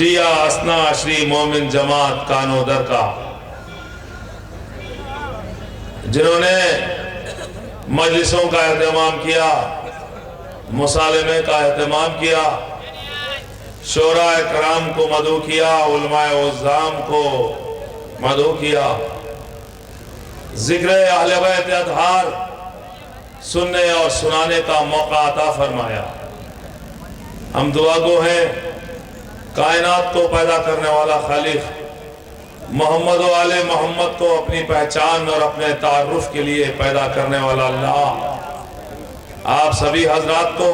शिया असना अशरी मोमिन जमात कानोदर का, जिन्होंने मजलिसों का एहतमाम किया, मुसालिमे का एहतमाम किया, शोरा कराम को मदू किया, उलमाए उज़्ज़ाम को मदू किया, जिक्र अहले बैत अतहार सुनने और सुनाने का मौका अता फरमाया। हम दुआ गो हैं कायनात को पैदा करने वाला खालिक मोहम्मद व आले मोहम्मद को अपनी पहचान और अपने तारुफ के लिए पैदा करने वाला अल्लाह आप सभी हजरात को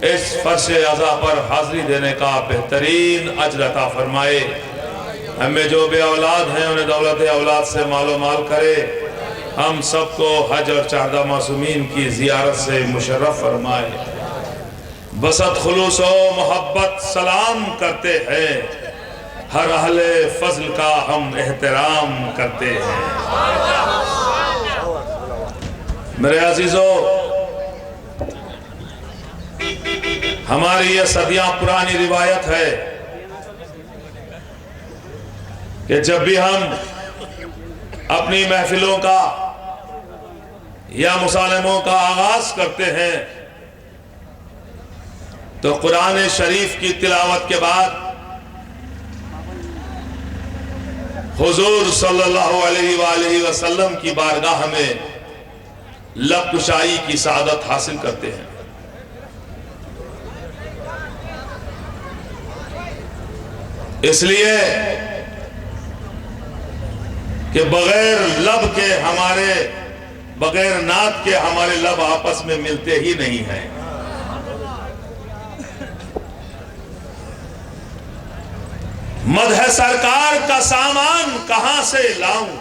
इस फर्श अज़ा पर हाजिरी देने का बेहतरीन अजर अता फरमाए। हमें जो बे औलाद हैं उन्हें दौलत औलाद से मालो माल करे। हम सबको हज और चाहदा मासूमीन की जियारत से मुशर्रफ फरमाए। बसत खुलूस व मोहब्बत सलाम करते हैं, हर अहले फजल का हम एहतराम करते हैं। मेरे अजीजों, हमारी ये सदियां पुरानी रिवायत है कि जब भी हम अपनी महफिलों का या मुसालमों का आगाज करते हैं तो कुरान शरीफ की तिलावत के बाद हुजूर सल्लल्लाहु अलैहि वसल्लम की बारगाह में लब कुशाई की सादत हासिल करते हैं। इसलिए कि बगैर लब के हमारे, बगैर नात के हमारे लब आपस में मिलते ही नहीं हैं। मदह सरकार का सामान कहां से लाऊं?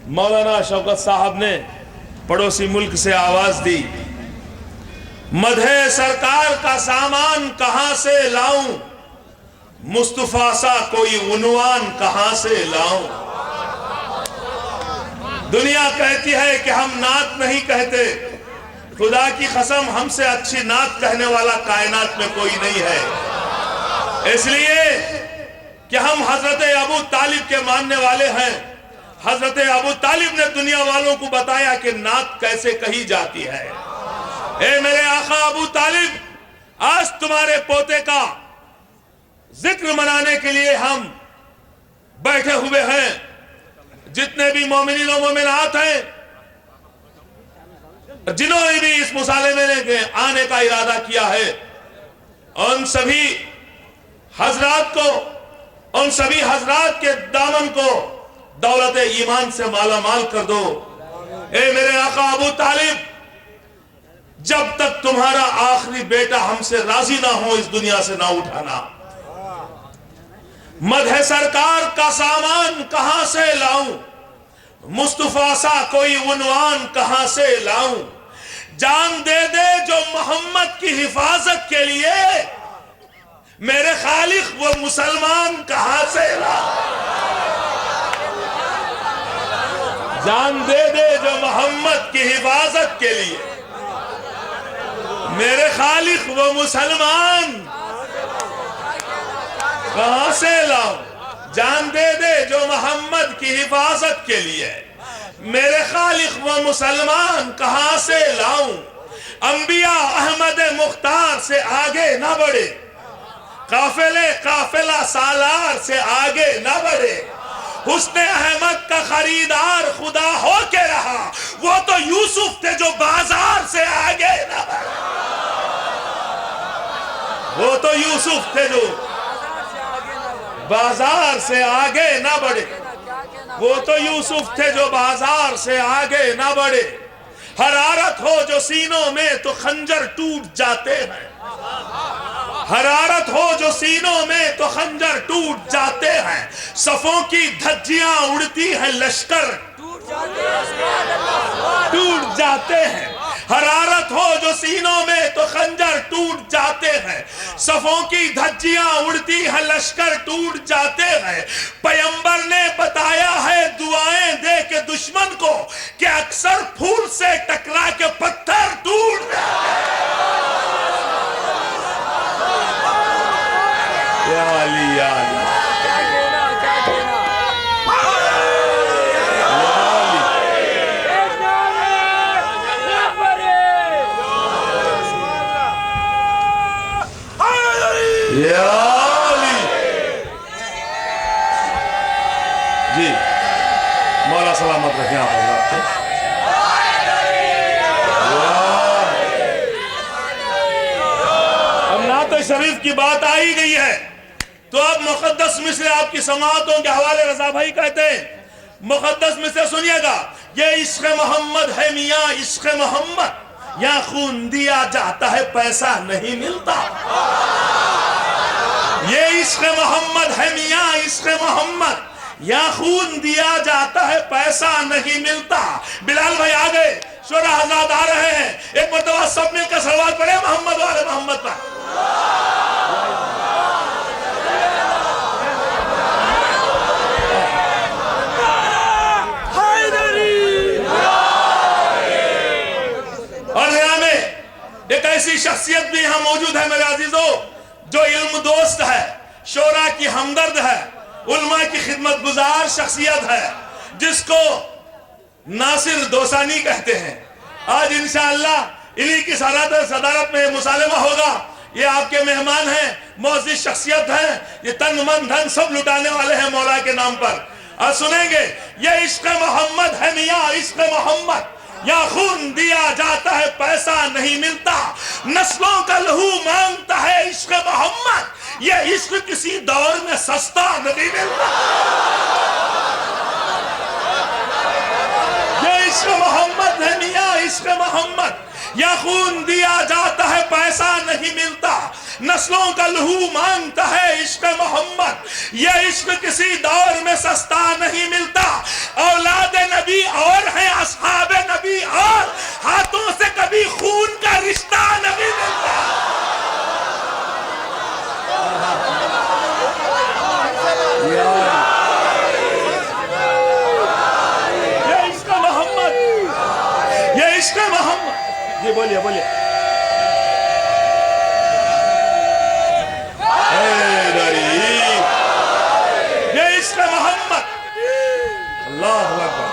मौलाना शौकत साहब ने पड़ोसी मुल्क से आवाज दी, मदह सरकार का सामान कहां से लाऊं, मुस्तफा सा कोई उन्वान कहां से लाऊं। दुनिया कहती है कि हम नात नहीं कहते, खुदा की कसम हमसे अच्छी नात कहने वाला कायनात में कोई नहीं है। इसलिए कि हम हजरत अबू तालिब के मानने वाले हैं। हजरत अबू तालिब ने दुनिया वालों को बताया कि नात कैसे कही जाती है। ए मेरे आका अबू तालिब, आज तुम्हारे पोते का जिक्र मनाने के लिए हम बैठे हुए हैं। जितने भी मोमिनीन और मोमिनात हैं, जिन्होंने भी इस मुसालमे के आने का इरादा किया है, उन सभी हजरात को, उन सभी हजरात के दामन को दौलत ईमान से माला माल कर दो। ए मेरे आका अबू तालिब, जब तक तुम्हारा आखिरी बेटा हमसे राजी ना हो इस दुनिया से ना उठाना। मदह सरकार का सामान कहां से लाऊं, मुस्तफा सा कोई उन्वान कहां से लाऊं। जान दे दे जो मोहम्मद की हिफाजत के लिए, मेरे खालिक वो मुसलमान कहां से लाऊं। जान दे दे जो मोहम्मद की हिफाजत के लिए, मेरे खालिक वो मुसलमान कहां से लाऊं। जान दे दे जो मोहम्मद की हिफाजत के लिए, मेरे खालिक वो मुसलमान कहां से लाऊं। अंबिया अहमद मुख्तार से आगे ना बढ़े, काफिले काफिला सालार से आगे ना बढ़े। हुस्ने अहमद का खरीदार खुदा हो के रहा, वो तो यूसुफ थे जो बाजार से आगे ना बढ़े। वो तो यूसुफ थे जो बाजार से आगे ना बढ़े। वो तो यूसुफ थे जो बाजार से आगे ना बढ़े। हरारत हो जो सीनों में तो खंजर टूट जाते हैं। हरारत हो जो सीनों में तो खंजर टूट जाते हैं। सफों की धज्जियां उड़ती हैं, लश्कर टूट जाते हैं। हरारत हो जो सीनों में तो खंजर टूट जाते हैं। सफों की धज्जियां उड़ती हैं, लश्कर टूट जाते हैं। पैगंबर ने बताया है दुआएं दे के दुश्मन को कि अक्सर फूल से टकरा के पत्थर टूट जाते हैं। रखें आप हजरात। अब नात शरीफ की बात आ ही गई है तो अब मुक़द्दस मिसरे आपकी समाअतों के हवाले रजा भाई कहते हैं, मुक़द्दस मिसरे सुनिएगा। ये इश्क़ मोहम्मद है मियाँ, इश्क़ मोहम्मद, या खून दिया जाता है पैसा नहीं मिलता। ये इश्क़ मोहम्मद है मियाँ, इश्क़ मोहम्मद, या खून दिया जाता है पैसा नहीं मिलता। बिलाल भाई आ गए, शोरा हज़रात आ रहे हैं, एक मरतबा सब मिलकर सलवात पढ़े मोहम्मद वाले मोहम्मद पर। और यहाँ में एक ऐसी शख्सियत भी यहाँ मौजूद है मेरे अजीजों, जो इल्म दोस्त है, शोरा की हमदर्द है, उलमा की खिदमत गुजार शख्सियत है, जिसको नासिर दोसानी कहते हैं। आज इंशाअल्लाह इन्हीं की सदारत में मुसालमा होगा। ये आपके मेहमान हैं, मौजूद शख्सियत हैं, ये तन मन धन सब लुटाने वाले हैं मौला के नाम पर। और सुनेंगे, ये इश्क़ मोहम्मद है मियाँ, इश्क़ मोहम्मद, या खून दिया जाता है पैसा नहीं मिलता, नस्लों का लहू मांगता है इश्क़ मोहम्मद, ये इश्क़ किसी दौर में सस्ता नहीं मिलता। ये इश्क़ मोहम्मद है मियाँ, इश्क़ मोहम्मद, या खून दिया जाता है पैसा नहीं मिलता, नस्लों का लहू मांगता है इश्क़ मोहम्मद, ये इश्क़ किसी दौर में सस्ता नहीं मिलता। औलाद नबी और है असहाब नबी और, हाथों से कभी खून का रिश्ता नहीं मिलता। ये इश्क़ मोहम्मद, ये इश्क़ मोहम्मद। जी बोलिए बोलिए। ये इश्क़ मोहम्मद, अल्लाहु अकबर,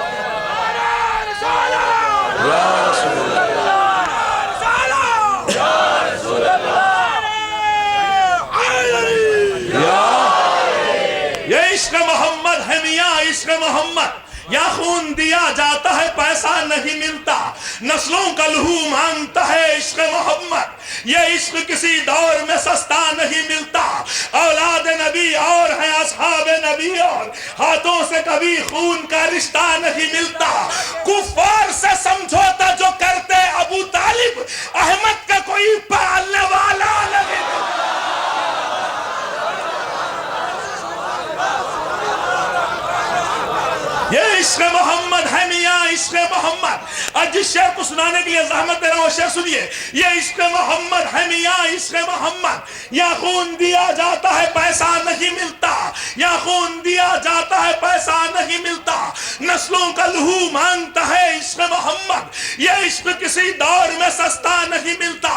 या रसूल अल्लाह, ये इश्क़ मोहम्मद है मियाँ, इश्क़ मोहम्मद, या खून दिया जाता है पैसा नहीं मिलता, नस्लों का लहू मांगता है इश्क़ मोहम्मद, ये इश्क़ किसी दौर में सस्ता नहीं मिलता। औलाद नबी और है असहाब नबी और, हाथों से कभी खून का रिश्ता नहीं मिलता। कुफ्फार से समझौता जो करते अबू तालिब, अहमद का कोई पालने वाला नहीं मिलता। ये इश्क़ मोहम्मद है मियाँ, इश्क़ मोहम्मद। और जिस शेर को सुनाने के लिए ज़हमत दे रहा हूँ शेर सुनिए। ये इश्क़ मोहम्मद है मियाँ, इश्क़ मोहम्मद, या खून दिया जाता है पैसा नहीं मिलता, या खून दिया जाता है पैसा नहीं मिलता, नस्लों का लहू मांगता है इश्क़ मोहम्मद, ये इश्क़ किसी दौर में सस्ता नहीं मिलता।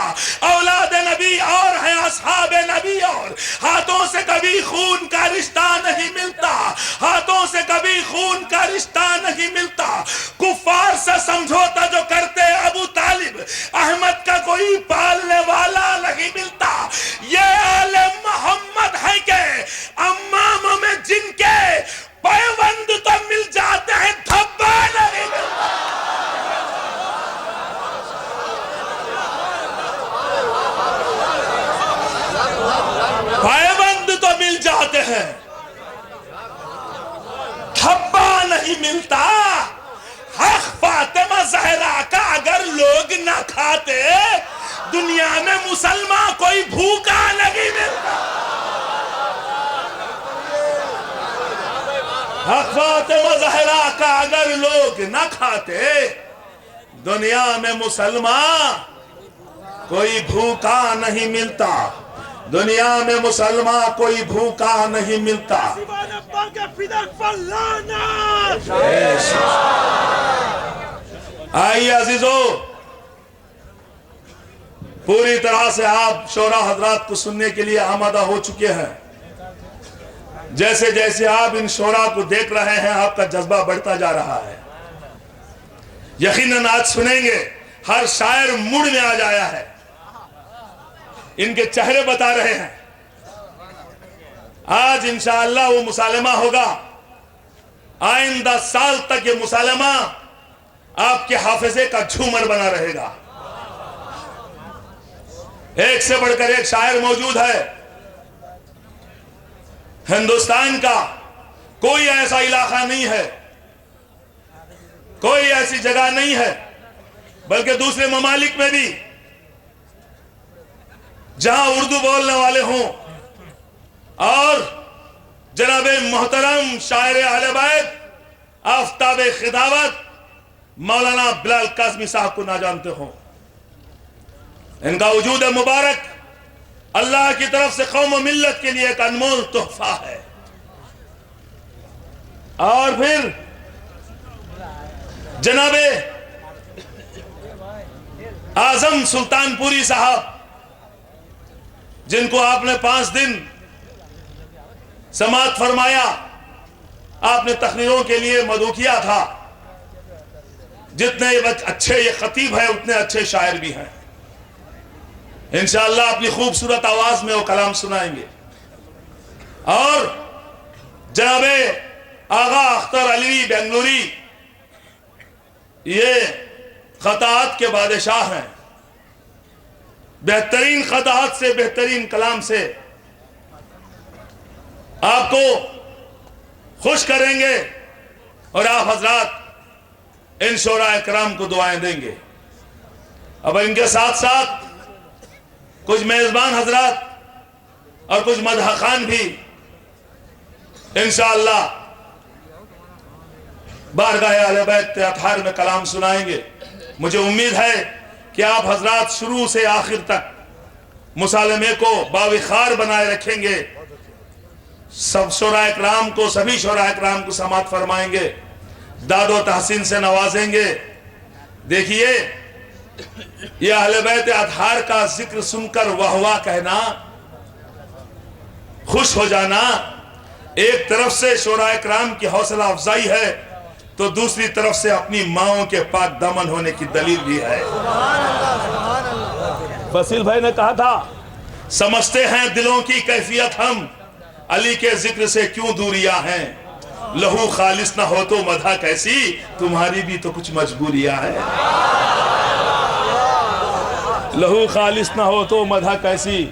औलाद नबी और है असहाब नबी और, हाथों से कभी खून का रिश्ता नहीं मिलता, हाथों से कभी खून का रिश्ता नहीं मिलता। कुफ्फार से समझौता जो करते अबू तालिब, अहमद का कोई पालने वाला नहीं मिलता। ये आले मोहम्मद है के अम्माम में जिनके पैबंद तो मिल जाते हैं, धब्बा नहीं मिलता। पैबंद तो मिल जाते हैं, धब्बा नहीं मिलता। हक फातिमा ज़हरा का अगर लोग ना खाते, दुनिया में मुसलमान कोई भूखा नहीं मिलता। हक फातिमा ज़हरा का अगर लोग ना खाते, दुनिया में मुसलमान कोई भूखा नहीं मिलता। दुनिया में मुसलमान कोई भूखा नहीं मिलता। आइए अजीजों, पूरी तरह से आप शोरा हजरात को सुनने के लिए आमादा हो चुके हैं। जैसे जैसे आप इन शोरा को देख रहे हैं, आपका जज्बा बढ़ता जा रहा है। यकीनन आज सुनेंगे, हर शायर मूड में आ जाया है। इनके चेहरे बता रहे हैं। आज इंशाअल्लाह वो मुसालमा होगा आइंदा साल तक ये मुसालमा आपके हाफिजे का झूमर बना रहेगा। एक से बढ़कर एक शायर मौजूद है। हिंदुस्तान का कोई ऐसा इलाका नहीं है, कोई ऐसी जगह नहीं है, बल्कि दूसरे ममालिक में भी जहां उर्दू बोलने वाले हों और जनाब मोहतरम शायर अहले बैत आफ्ताब खिदावत मौलाना बिलाल काज़मी साहब को ना जानते हों। इनका वजूद मुबारक अल्लाह की तरफ से कौम और मिल्लत के लिए एक अनमोल तोहफा है। और फिर जनाबे आजम सुल्तानपुरी साहब, जिनको आपने 5 दिन समाअत फरमाया, आपने तकरीरों के लिए मदऊ किया था। जितने अच्छे ये खतीब है उतने अच्छे शायर भी हैं। इंशाअल्लाह अपनी खूबसूरत आवाज में वो कलाम सुनाएंगे। और जनाबे आगा अख्तर अली बेंगलुरी ये खतात के बादशाह हैं। बेहतरीन खतात से, बेहतरीन कलाम से आपको खुश करेंगे और आप हजरात इन शोरा इकराम को दुआएं देंगे। अब इनके साथ साथ कुछ मेजबान हजरात और कुछ मदह खान भी इंशाअल्लाह बारगाह अहले बैत अतहार में कलाम सुनाएंगे। मुझे उम्मीद है कि आप हजरात शुरू से आखिर तक मुसालमे को बाविखार बनाए रखेंगे। सब शोरा इकराम को, सभी शोरा इकराम को समाअत फरमाएंगे, दादो तहसीन से नवाजेंगे। देखिए, ये अहले बैत अतहार का जिक्र सुनकर वाह वाह कहना, खुश हो जाना, एक तरफ से शोरा इकराम की हौसला अफजाई है तो दूसरी तरफ से अपनी माओं के पाक दामन होने की दलील भी है। फसील भाई ने कहा था, समझते हैं दिलों की कैफियत हम, अली के जिक्र से क्यों दूरियां हैं। लहू खालिस ना हो तो मधा कैसी, तुम्हारी भी तो कुछ मजबूरियां हैं। लहू खालिस ना हो तो मधा कैसी,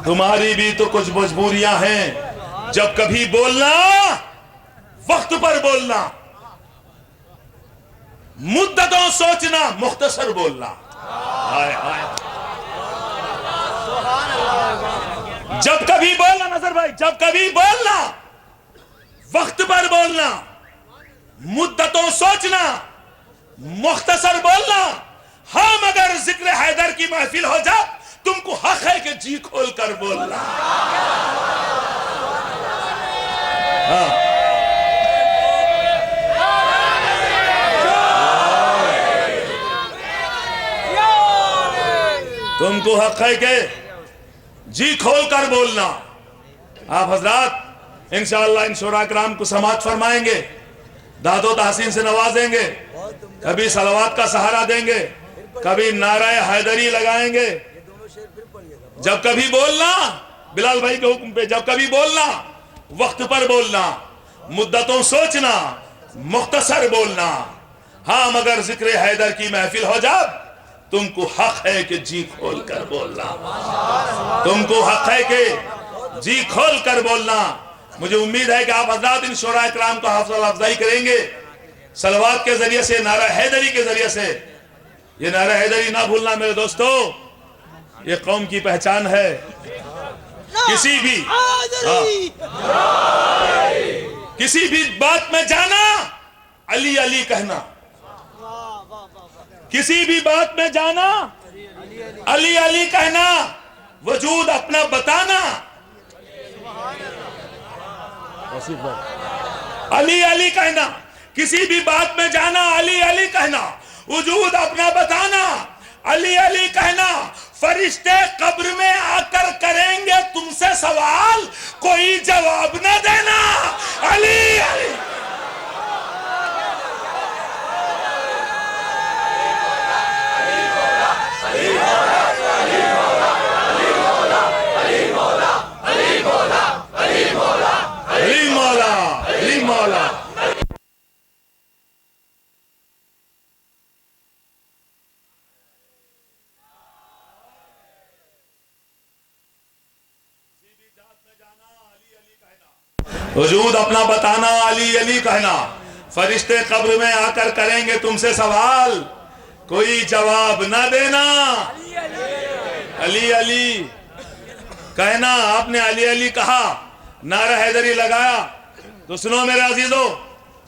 तुम्हारी भी तो कुछ मजबूरियां हैं। जब कभी बोलना वक्त पर बोलना, मुद्दतों सोचना, मुख्तसर बोलना। हाय हाय, जब कभी बोलना नजर भाई, जब कभी बोलना वक्त पर बोलना, मुद्दतों सोचना, मुख्तसर बोलना। हाँ, मगर जिक्र हैदर की महफिल हो जा, तुमको हक है कि जी खोल कर बोलना। हाँ, तुमको हक है कि जी खोल कर बोलना। आप हजरात इंशाअल्लाह इन शोरा इकराम को समाअत फरमाएंगे, दादो तहसीन से नवाजेंगे, कभी सलावत का सहारा देंगे, कभी नाराए हैदरी लगाएंगे। जब कभी बोलना, बिलाल भाई के हुक्म पे, जब कभी बोलना वक्त पर बोलना, मुद्दतों सोचना, मुख्तसर बोलना। हाँ, मगर जिक्र हैदर की महफिल हो जा, तुमको हक है कि जी खोल कर बोलना। तुमको हक है कि जी खोल कर बोलना। मुझे उम्मीद है कि आप हजरात इन शोरा इकराम का हौसला अफजाई करेंगे, सलवात के जरिए से, नारा हैदरी के जरिए से। ये नारा हैदरी ना भूलना मेरे दोस्तों, ये कौम की पहचान है। किसी भी किसी भी बात में जाना, अली अली कहना। किसी भी बात में जाना, अली अली कहना, वजूद अपना बताना। अली अली कहना, किसी भी बात में जाना, अली अली कहना, वजूद अपना बताना। अली अली कहना, फरिश्ते कब्र में आकर करेंगे तुमसे सवाल, कोई जवाब न देना। अली अली, अली मौला, अली मौला, वजूद अपना बताना, अली अली कहना, फरिश्ते कब्र में आकर करेंगे तुमसे सवाल, कोई जवाब ना देना, अली अली कहना। आपने अली अली कहा, नारा हैदरी लगाया, तो सुनो मेरे अजीजों,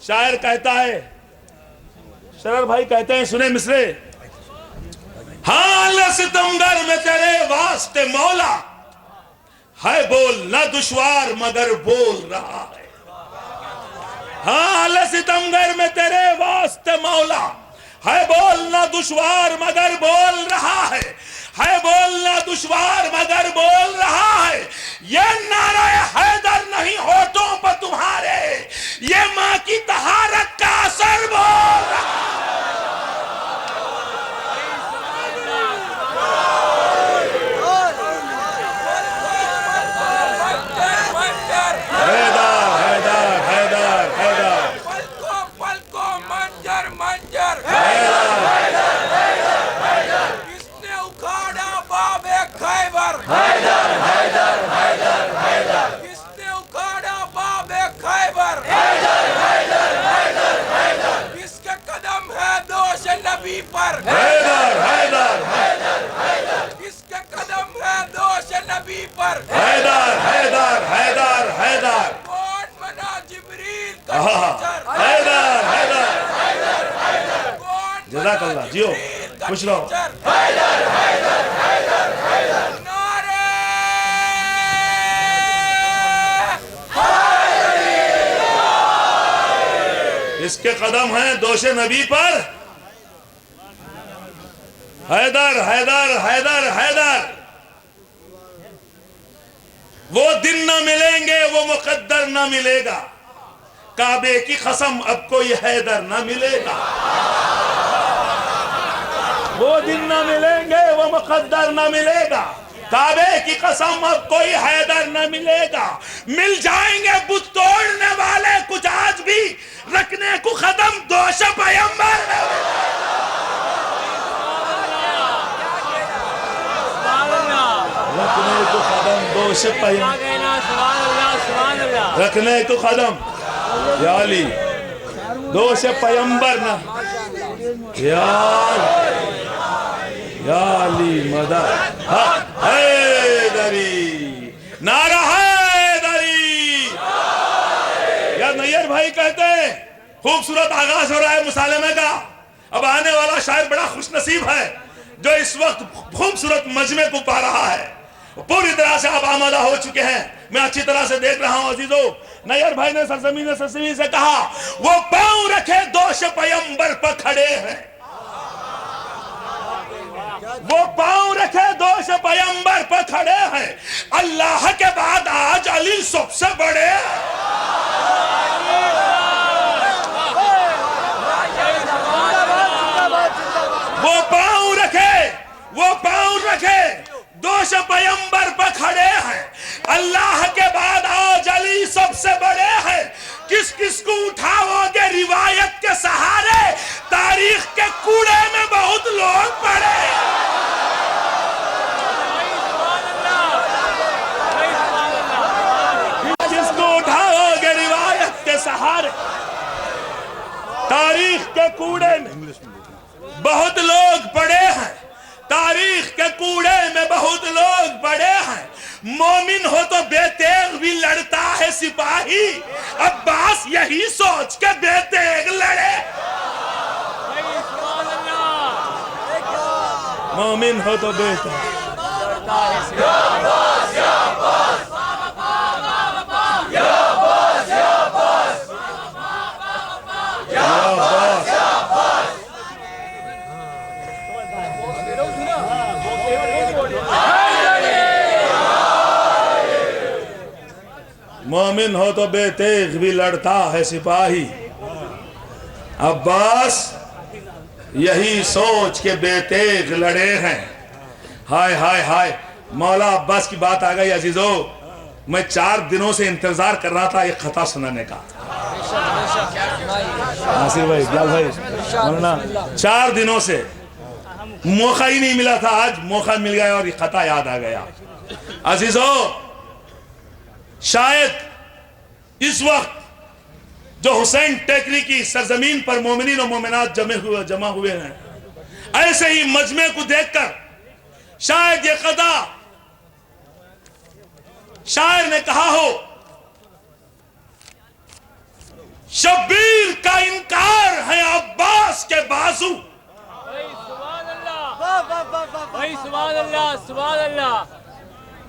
शायर कहता है, शरर भाई कहते हैं, सुने मिसरे। हाँ सितमगर में तेरे वास्ते मौला, है बोलना दुश्वार मगर बोल रहा है। हाँ सितमगर में तेरे वास्ते मौला, है बोलना दुश्वार मगर बोल रहा है बोलना दुश्वार मगर बोल रहा है। ये नारा हैदर नहीं होठों पर तुम्हारे, ये माँ की तहारत का असर बोल रहा है। जज़ाकल्लाह, जियो खुश रहो। इसके कदम हैं दोषे नबी पर, हैदर हैदर हैदर हैदर। वो दिन न मिलेंगे, वो मुकद्दर न मिलेगा, काबे की कसम अब कोई हैदर न मिलेगा। वो दिन न मिलेंगे, वो मुकद्दर न मिलेगा, काबे की कसम अब कोई हैदर न मिलेगा। मिल जाएंगे बुत तोड़ने वाले कुछ आज भी, रखने को कदम दोष पैगंबर। रखने को कदम दोष पैगंबर, रखने को कदम या अली दोष पैगंबर ना या अली मदद हैदरी, नारा हैदरी। या नैयर भाई कहते हैं, खूबसूरत आगाज हो रहा है मुसालमे का। अब आने वाला शायर बड़ा खुशनसीब है जो इस वक्त खूबसूरत मजमे को पा रहा है। पूरी तरह से आप आमादा हो चुके हैं, मैं अच्छी तरह से देख रहा हूं अजीजों। नैयर भाई ने सरजमीन से कहा, वो पांव रखे दोष पैगंबर पर खड़े हैं, वो पांव रखे दोष पैगंबर पर खड़े हैं। अल्लाह के बाद आज अली सबसे बड़े। वो पांव रखे दोष पैगंबर पर खड़े हैं। अल्लाह के बाद आज अली सबसे बड़े हैं। किस किस को उठाओगे रिवायत के सहारे, तारीख के कूड़े में बहुत लोग पड़े। किसको उठाओगे रिवायत के सहारे, तारीख के कूड़े में बहुत लोग पड़े हैं, तारीख के कूड़े में बहुत लोग पड़े हैं। मोमिन हो तो बेतेग भी लड़ता है सिपाही, अब्बास यही सोच के बेतेग लड़े। मोमिन हो तो बेतेग मोमिन हो तो बेतेग भी लड़ता है सिपाही, अब्बास यही सोच के बेतेग लड़े हैं। हाय हाय हाय, मौला अब्बास की बात आ गई अजीजों। मैं 4 दिनों से इंतजार कर रहा था एक खता सुनाने का। नासिर भाई, बिलाल भाई, 4 दिनों से मौका ही नहीं मिला था, आज मौका मिल गया और ये खता याद आ गया। अजीजों, शायद इस वक्त जो हुसैन टेकरी की सरजमीन पर मोमिनीन और मोमिनात जमा हुए हैं, ऐसे ही मजमे को देखकर शायद ये कदा शायर ने कहा हो, शब्बीर का इनकार है अब्बास के बाजू।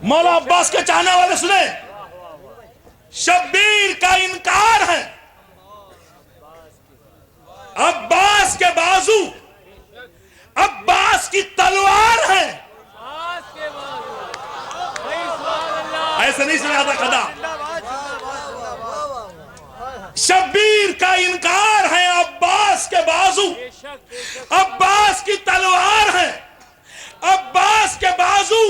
मौला अब्बास के चाहने वाले सुने, शब्बीर का इनकार है अब्बास के बाजू, अब्बास की तलवार है। ऐसा नहीं सुना था कदा। शब्बीर का इनकार है अब्बास के बाजू, अब्बास की तलवार है, अब्बास के बाजू।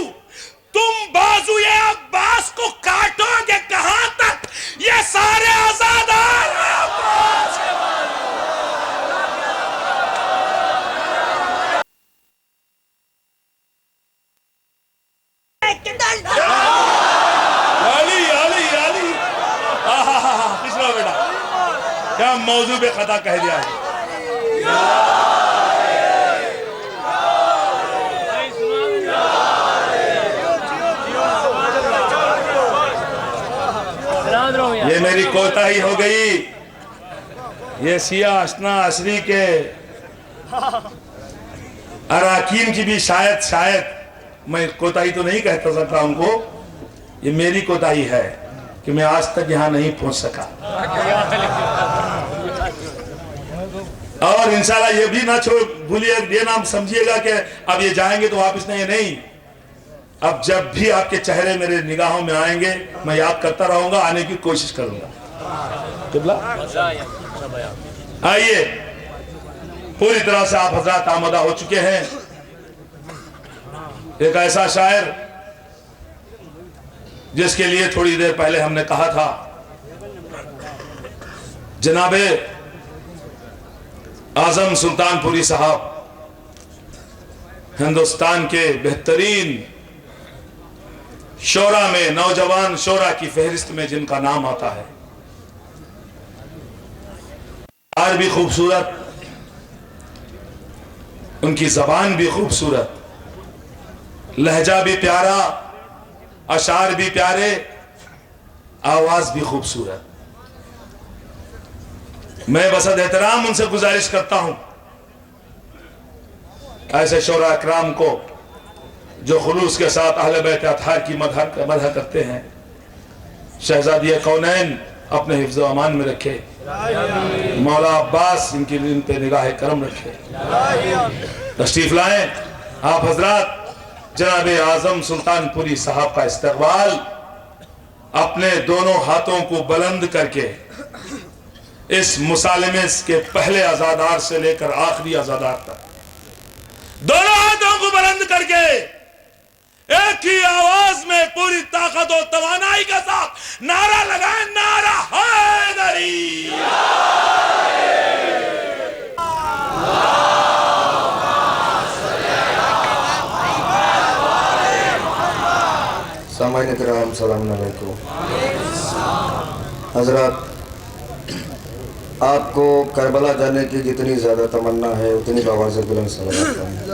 तुम बाजू ये अब्बास को काटोगे कहां तक? ये सारे आजादार हैं अब्बास के बाजू। अली अली अली, पिछड़ा बेटा क्या मौजू पे खता कह दिया है। ये मेरी कोताही हो गई। ये सिया असना असरी के अराकीन की भी शायद मैं कोताही तो नहीं कहता सकता उनको। ये मेरी कोताही है कि मैं आज तक यहां नहीं पहुंच सका। और इंशाल्लाह ये भी ना छोड़ भूलिए, ये नाम समझिएगा कि अब ये जाएंगे तो वापस नहीं। नहीं, अब जब भी आपके चेहरे मेरे निगाहों में आएंगे मैं याद करता रहूंगा, आने की कोशिश करूंगा। आइए, पूरी तरह से आप हजरात आमदा हो चुके हैं। एक ऐसा शायर जिसके लिए थोड़ी देर पहले हमने कहा था, जनाबे आजम सुल्तानपुरी साहब हिंदुस्तान के बेहतरीन शोरा में, नौजवान शोरा की फहरिस्त में जिनका नाम आता है। शायर भी खूबसूरत, उनकी जबान भी खूबसूरत, लहजा भी प्यारा, अशार भी प्यारे, आवाज भी खूबसूरत। मैं बसद एहतराम उनसे गुजारिश करता हूं, ऐसे शोरा इकराम को जो खुलूस के साथ अहले बैत अतहार की मदह करते हैं, शहजादी कौनैन अपने हिफ्ज़ अमान में रखे, मौला अब्बास इनकी इन पे निगाह करम रखे। तशरीफ लाएं आप हजरात। जनाब आजम सुल्तानपुरी साहब का इस्तकबाल अपने दोनों हाथों को बुलंद करके इस मुसालिमे के पहले आजादार से लेकर आखिरी आजादार तक दोनों हाथों को बुलंद करके एक ही आवाज में पूरी ताकत और तवानाई के साथ नारा लगाए, नारा हैदरी। सामान्य किराम सलाम अलैकुम। हजरत, आपको करबला जाने की जितनी ज़्यादा तमन्ना है उतनी बाबा से बुलंद सलाम है।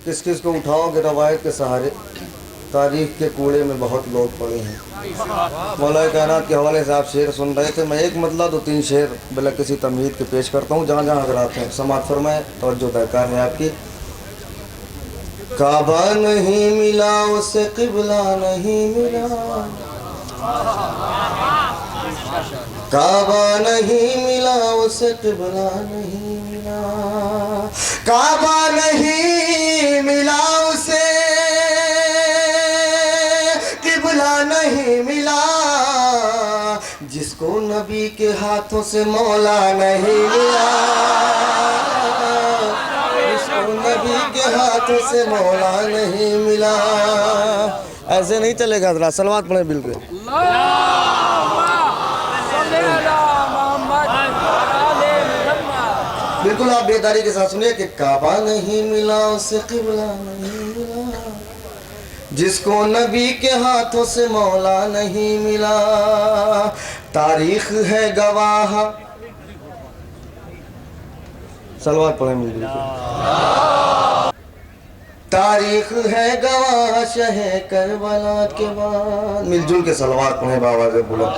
किस किस को उठाओगे रवायत के सहारे, तारीख के कूड़े में बहुत लोग पड़े हैं। मौला कायनात के हवाले से आप शेर सुन रहे थे, मैं एक मतलब 2-3 शेर बिला किसी तमहीद के पेश करता हूँ, जहाँ जहाँ हजरात हैं समात फरमाए, तवज्जो दरकार है आपकी। काबा नहीं मिला उसे किबला नहीं मिला, काबा नहीं मिला उसे किबला नहीं मिला, काबा नहीं मिला उसे किबला नहीं मिला, जिसको नबी के हाथों से मौला नहीं मिला, जिसको नबी के हाथों से मौला नहीं मिला। ऐसे नहीं चलेगा हजरा, सलवात पढ़े बिल्कुल। बिल्कुल आप बेदारी के साथ सुनिए कि काबा नहीं मिला उसे किबला नहीं मिला, जिसको नबी के हाथों से मौला नहीं मिला। तारीख है गवाह, सलवार पढ़े मिल तारीख है गवाह शहे करबला के बाद। मिलजुल के सलवार पढ़े बाबा से बोला।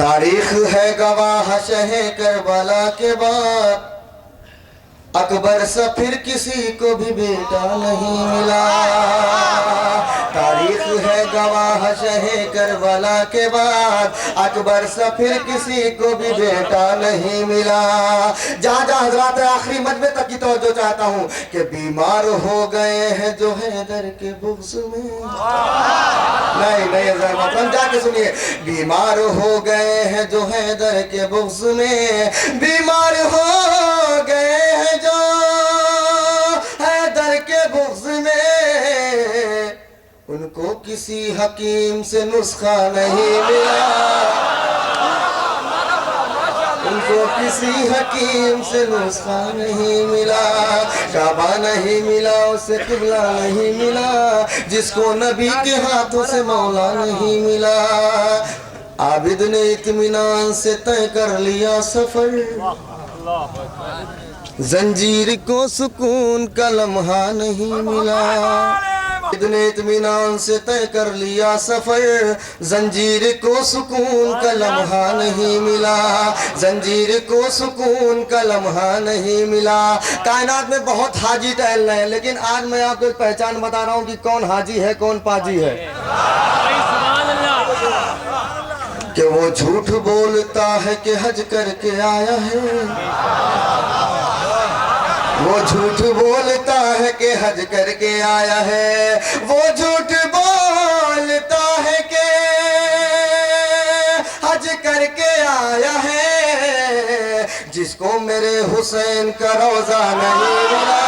तारीख है गवाह शहे करबला के बाद, अकबर से फिर किसी को भी बेटा नहीं मिला। तारीख है गवाह शहे करबला के बाद, अकबर से फिर किसी को भी बेटा नहीं मिला। जहाँ जहाँ हजरात आखिरी मजमे तक की तवज्जो चाहता हूँ कि बीमार हो गए हैं जो हैदर के बुग़्ज़ में। नहीं मोहतरम जाके सुनिए, बीमार हो गए हैं जो हैदर के बुग़्ज़ में, बीमार हो गए हैं जो हैदर के बुग़्ज़ में, उनको किसी हकीम से नुस्खा नहीं मिला, उनको किसी हकीम से नुस्खा नहीं मिला। काबा नहीं मिला उसे किबला नहीं मिला, जिसको नबी के हाथों से मौला नहीं मिला। आबिद ने इत्मीनान से तय कर लिया सफर, जंजीर को सुकून का लम्हा नहीं मिला। इतने इत्मीनान से तय कर लिया सफर, जंजीर को सुकून का लम्हा नहीं मिला, जंजीर को सुकून का लम्हा नहीं मिला। कायनात में बहुत हाजी टहल रहे हैं, लेकिन आज मैं आपको एक पहचान बता रहा हूँ कि कौन हाजी है कौन पाजी है। कि वो झूठ बोलता है कि हज करके आया है, वो झूठ बोलता है कि हज करके आया है, वो झूठ बोलता है कि हज करके आया है, जिसको मेरे हुसैन का रोजा नहीं मिला,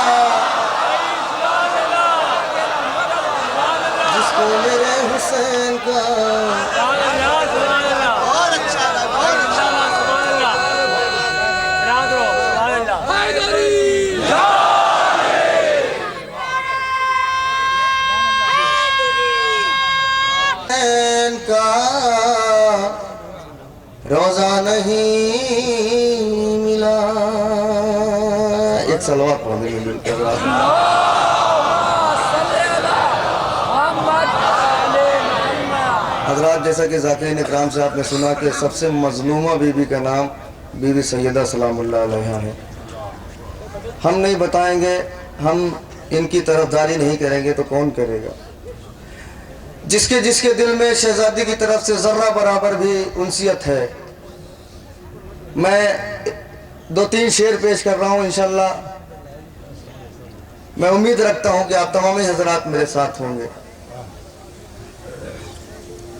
जिसको मेरे हुसैन का रोजा नहीं मिला। एक सलवात पढ़ने में मिलकर हजरात, जैसा कि ज़ाकिरीन इकराम से आपने सुना कि सबसे मजलूमा बीबी का नाम बीबी सैयदा सलामुल्लाह अलैहा है। हम नहीं बताएंगे, हम इनकी तरफदारी नहीं करेंगे तो कौन करेगा। जिसके जिसके दिल में शहजादी की तरफ से जर्रा बराबर भी उनसियत है, मैं 2-3 शेर पेश कर रहा हूँ। इंशाल्लाह मैं उम्मीद रखता हूँ कि आप तमाम हजरात मेरे साथ होंगे।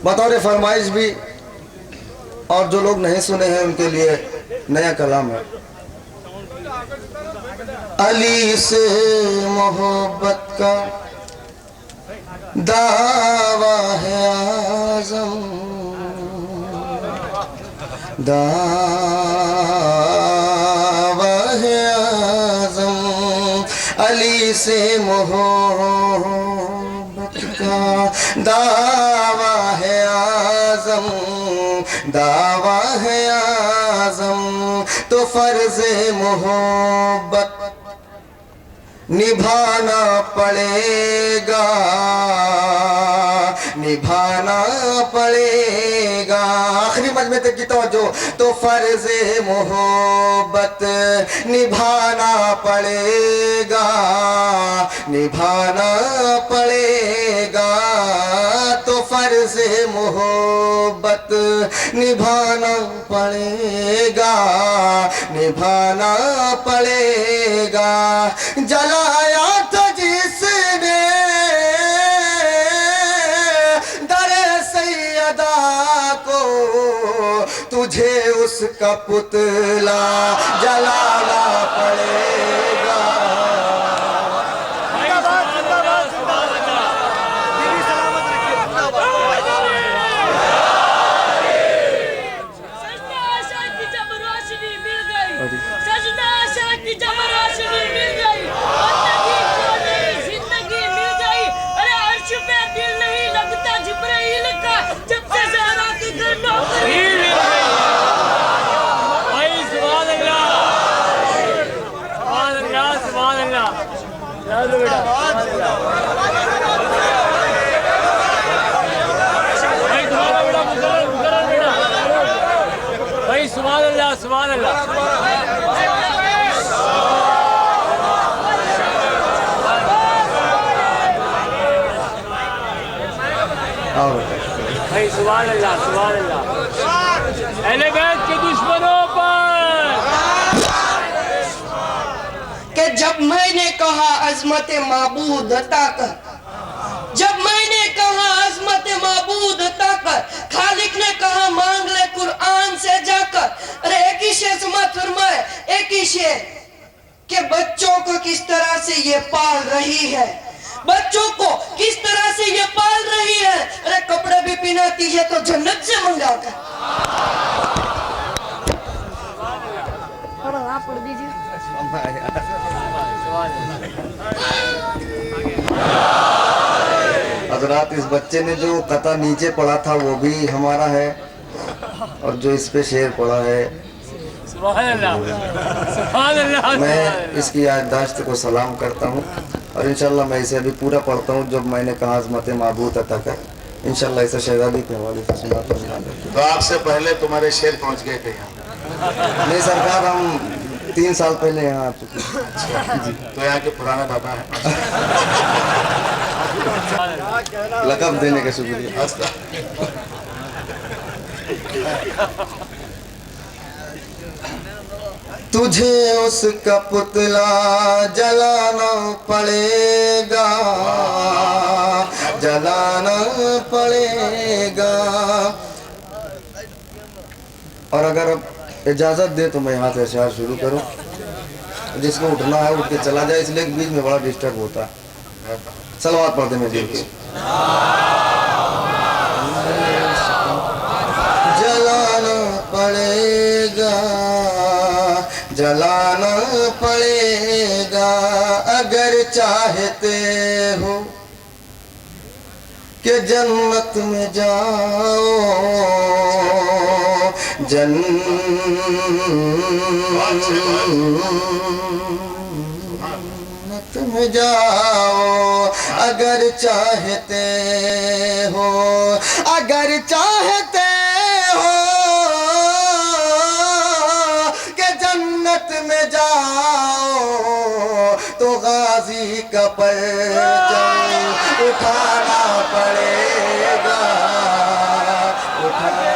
बतौर फरमाइश भी, और जो लोग नहीं सुने हैं उनके लिए नया कलाम है। अली से मोहब्बत का दावा है आज़म, दावा है आज़म, अली से मोहब्बत का दावा है आज़म, दावा है आज़म, तो फर्ज़ मोहब्बत निभाना पड़ेगा, निभाना पड़ेगा। आखिरी मजमे तक की तवज्जो, तो फर्ज मोहब्बत निभाना पड़ेगा, निभाना पड़ेगा, तो फर्ज मोहब्बत निभाना पड़ेगा, निभाना पड़ेगा। जलाया था जिसने दरे सैयदा को, तुझे उसका पुतला जलाना पड़ेगा। भाई सुभान अल्लाह सुभान अल्लाह। भाई सुभान अल्लाह सुभान अल्लाह। अहले बैत के दुश्मनों पर कि जब मैंने कहा अजमत माबूद अता कर, जब मैंने कहा अजमत माबूद अता कर, खालिक ने कहा मांग ले कुरान से जाकर। अरे एक ही शेर समात फरमाए, एक ही शेर कि बच्चों को किस तरह से ये पाल रही है, बच्चों को किस तरह से ये पाल रही है। अरे कपड़े भी पहनाती है तो जन्नत से मंगा कर। पढ़ दीजिए। हजरात, इस बच्चे ने जो कथा नीचे पढ़ा था वो भी हमारा है, और जो इस पे शेर पढ़ा है मैं इसकी याददाश्त को सलाम करता हूँ। और इंशाल्लाह मैं इसे अभी पूरा पढ़ता हूँ। जब मैंने कहा अज़मत माबूद अता कर, इंशाल्लाह इसे शहजादी के हवाले से सुनाता हूँ। तो आपसे पहले तुम्हारे शेर पहुंच गए थे यहाँ? नहीं सरकार, हम 3 साल पहले यहाँ आ चुके हैं। तो यहाँ के पुराना दादा है। लक़ब देने का शुक्रिया। तुझे उसका पुतला जलाना पड़ेगा, जलाना पड़ेगा। और अगर अब इजाजत दे तो मैं यहाँ से अशआर शुरू करूँ। जिसको उठना है उठ के चला जाए, इसलिए बीच में बड़ा डिस्टर्ब होता है। सलवात पढ़ते में देखिए। जलाना पड़ेगा, जलाना पड़ेगा, अगर चाहते हो कि जन्नत में जाओ, जन्नत में जाओ, अगर चाहते हो, अगर चाहते हो कि जन्नत में जाओ, तो गाजी का परचम उठाना पड़ेगा, उठाना।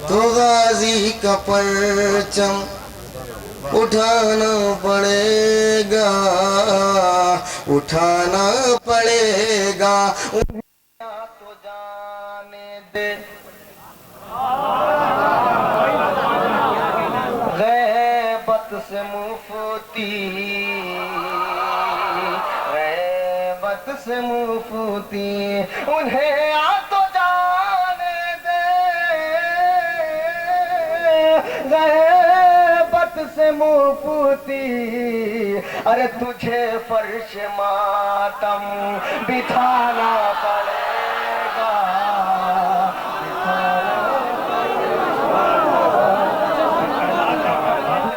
तो गाजी का परचम उठाना पड़ेगा, उठाना पड़ेगा। तो जाने दे गैबत से मुफ्ती, गैबत से मुफ्ती, उन्हें आ तो जाने दे गैबत से मुफ्ती। अरे तुझे फर्श मातम बिछाना पड़ेगा,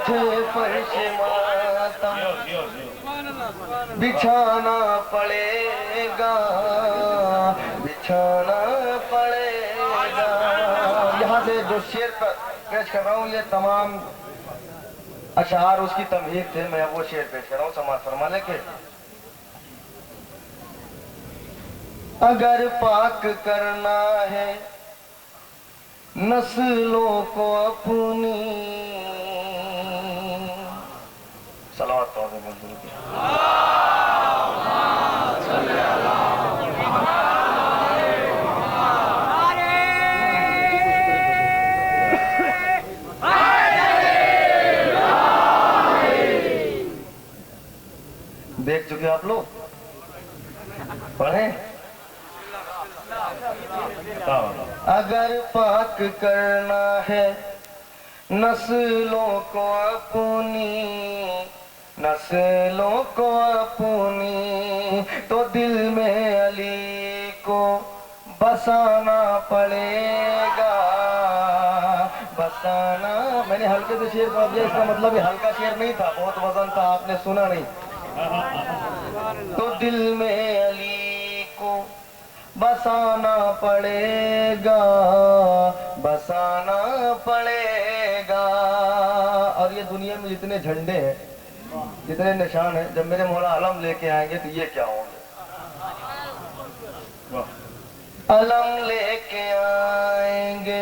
तुझे फर्श मातम बिछाना पड़ेगा, बिछाना पड़ेगा। यहाँ से जो शेर पर पेश कर रहा हूँ, ये तमाम अशआर उसकी तमहीद थे। मैं वो शेर पेश कर रहा हूँ, समाज फरमा लेके। अगर पाक करना है नस्लों को अपनी, सलावत मंजूर की। देख चुके आप लोग, पढ़े। अगर पाक करना है नस्लों को अपनी तो दिल में अली को बसाना पड़ेगा, बसाना। मैंने हल्के से शेर पढ़ दिया, इसका मतलब ये हल्का शेर नहीं था, बहुत वजन था, आपने सुना नहीं। तो दिल में अली को बसाना पड़ेगा, बसाना पड़ेगा। और ये दुनिया में जितने झंडे हैं, जितने निशान हैं, जब मेरे मौला अलम लेके आएंगे तो ये क्या होंगे? अलम लेके आएंगे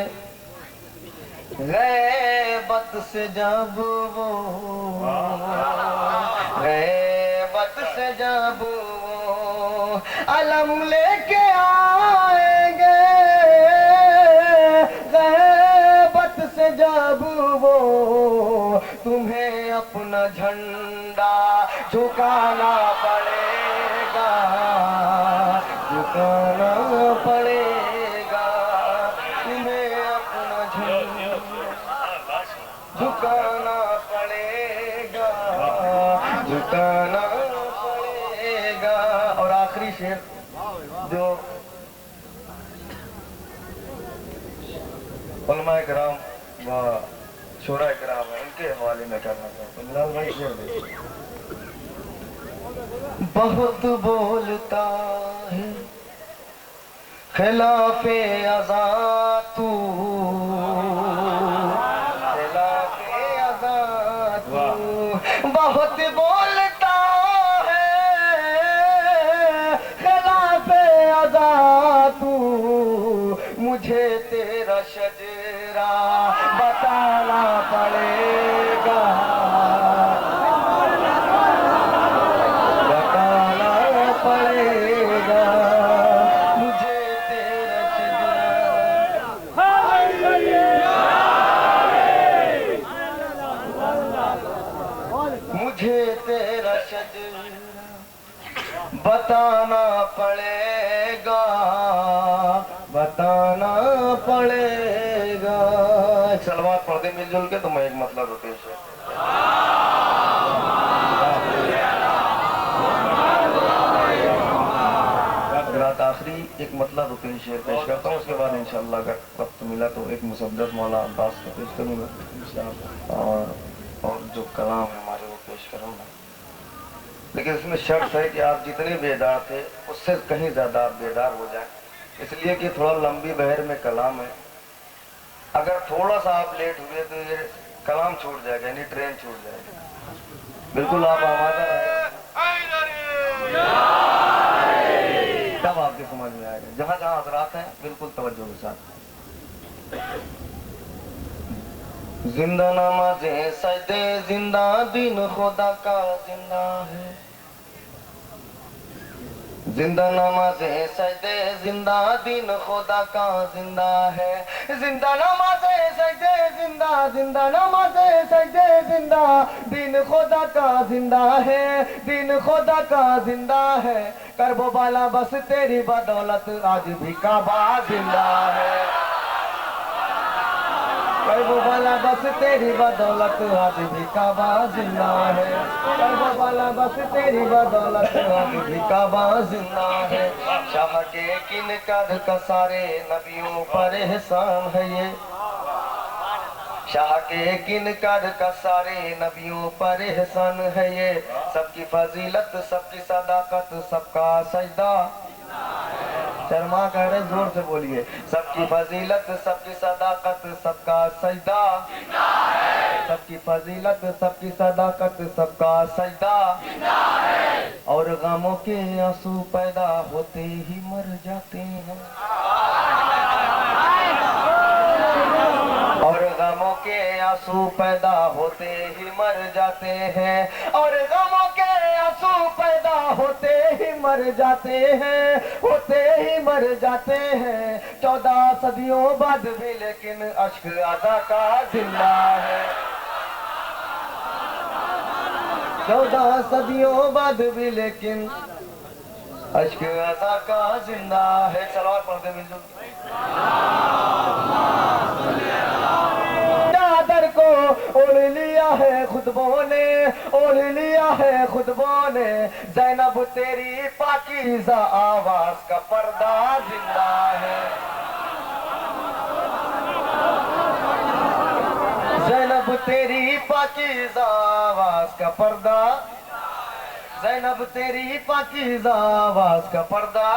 गैबत से जब वो, गैबत से जब वो अलम लेके आएंगे, गैबत से जब वो तुम्हें अपना झंडा झुकाना पड़ेगा, झुकाना पड़ेगा, तुम्हें अपना झंडा झुकाना पड़ेगा, झुकाना पड़ेगा। और आखिरी शेर जो उलमाए किराम व शोरा किराम है, उनके हवाले में करना चाहता हूँ। बिलाल भाई शेर दे। बहुत बोलता है खिलाफे अज़ा तू, खिलाफे अज़ा तू, बहुत बोलता है खिलाफे अज़ा तू, मुझे तेरा शजरा बताना पड़ेगा, बताना पड़ेगा, मुझे तेरा शजरा, मुझे तेरा शजरा बताना पड़ेगा, बताना पड़ेगा। एक सलवात पढ़ दे मिलजुल के तो मैं एक मतलब पेश है। आखिरी एक मतलब रुपये शेर पेश करता हूँ, उसके बाद इंशाअल्लाह अगर वक्त मिला तो एक मुसद्दत मौला अब्बास को पेश करूँगा और जो कलाम है हमारे वो पेश करूँगा। लेकिन इसमें शर्त है कि आप जितने बेदार थे उससे कहीं ज़्यादा आप बेदार हो जाएं, इसलिए कि थोड़ा लंबी बहर में कलाम है। अगर थोड़ा सा आप लेट हुए तो ये कलाम छूट जाएगा, यानी ट्रेन छूट जाएगी। बिल्कुल आप आवाज़ तब आपके समझ में आएगा। जहाँ जहाँ हजरात हैं बिल्कुल तवज्जो के साथ। जिंदा नमाज़े सजदे जिंदा दिन खुदा का जिंदा है, जिंदा नमाज़े सजदे जिंदा दिन खुदा का जिंदा है, जिंदा नमाज़े सजदे जिंदा, जिंदा नमाज़े सजदे जिंदा दिन खुदा का जिंदा है, दिन खुदा का जिंदा है। करबो बाला बस तेरी बदौलत आज भी काबा जिंदा है, करबो बाला बस तेरी बदौलत आज भी काबा जिंदा है, करबो बाला बस तेरी बदौलत आज भी काबा जिंदा है। शाह के किनकर का सारे नबियों पर एहसान है ये, शाह के किनकर का सारे नबियों पर एहसान है ये। सबकी फजीलत सबकी सदाकत सबका सजदा, शर्मा कह रहे जोर से बोलिए। सबकी फजीलत सबकी सदाकत सबका सजदा, सबकी फजीलत सबकी सदाकत सबका सजदा। और गमों के आंसू पैदा होते ही मर जाते हैं, और गमों के आंसू पैदा होते ही मर जाते हैं, और गमों के आंसू पैदा होते ही मर जाते हैं, होते ही मर जाते हैं। 14 सदियों बाद भी लेकिन अश्क अदा का जिंदा है, 14 सदियों बाद भी लेकिन अश्क अदा का जिंदा है। सलावत पढ़ते मिलजुल। चादर को लिया है खुतबों ने, ओढ़ लिया है खुतबों ने, ज़ैनब तेरी पाकीज़ा आवाज का पर्दा जिंदा है। ज़ैनब तेरी पाकीज़ा आवाज का पर्दा, ज़ैनब तेरी पाकीज़ा आवाज का पर्दा।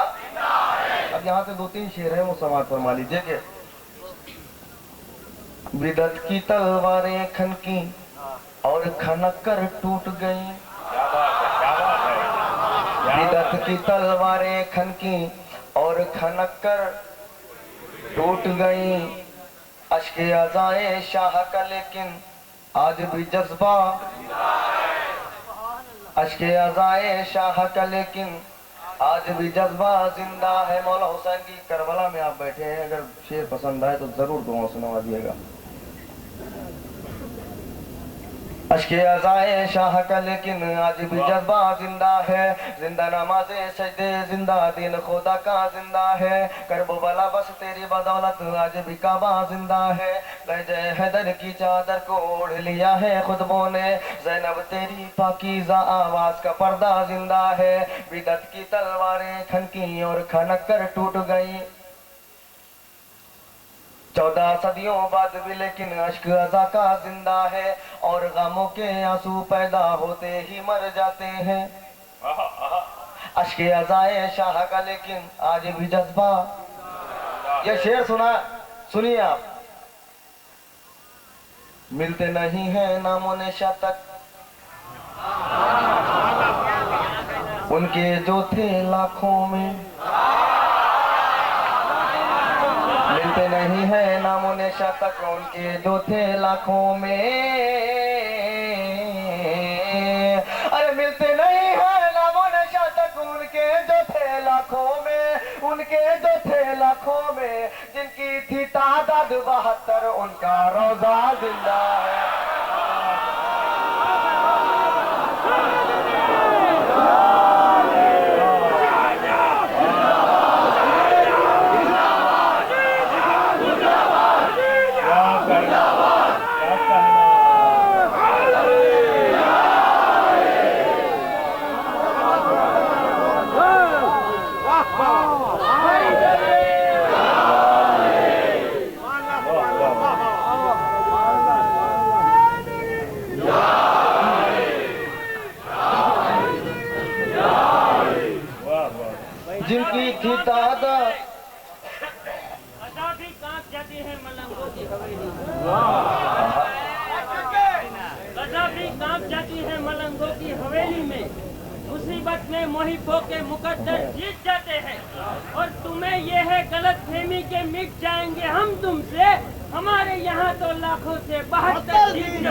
अब यहाँ से 2-3 शेर है, वो समाज फरमा लीजिए कि बिदत की तलवारें खनकी और खनक कर टूट गई। बिदत की तलवारें खनकी और खनक कर टूट गई। अश्के अज़ाए शाह का लेकिन आज भी जज्बा, अश्के अज़ाए शाह का लेकिन आज भी जज्बा जिंदा है। मौला हुसैन की करबला में आप बैठे हैं, अगर शेर पसंद आए तो जरूर दुआ सुनवा दिएगा। अश्के अज़ाए शाह का लेकिन आज भी जज्बा जिंदा है। जिंदा नमाज़े सजदे जिंदा दिन खुदा का जिंदा है। करबला बस तेरी बदौलत आज भी काबा जिंदा है। लहजे हैदर की चादर को ओढ़ लिया है खुतबों ने, ज़ैनब तेरी पाकीज़ा आवाज का पर्दा जिंदा है। बिदत की तलवारें खनकी और खनक कर टूट गई। 14 सदियों बाद भी लेकिन अश्क अज़ा का जिंदा है। और गमों के आंसू पैदा होते ही मर जाते हैं। अश्क अज़ाए शाह का लेकिन आज भी जज्बा। ये शेर सुनिए आप। मिलते नहीं है नामो निशा तक उनके जो थे लाखों में, मिलते नहीं है नामो निशा तक उनके जो थे लाखों में। अरे मिलते नहीं है नामो निशा तक उनके जो थे लाखों में, उनके जो थे लाखों में, जिनकी थी तादाद 72 उनका रोजा जिंदा है। जिनकी थी तादाद जाती है मलंगों की हवेली, गज़ाबी कांप जाती है मलंगों की हवेली में। मुसीबत में मोहिबों के मुकद्दर जीत जाते हैं। और तुम्हें ये है गलत फहमी के मिट जाएंगे हम तुमसे, हमारे यहाँ तो लाखों से 72 जीत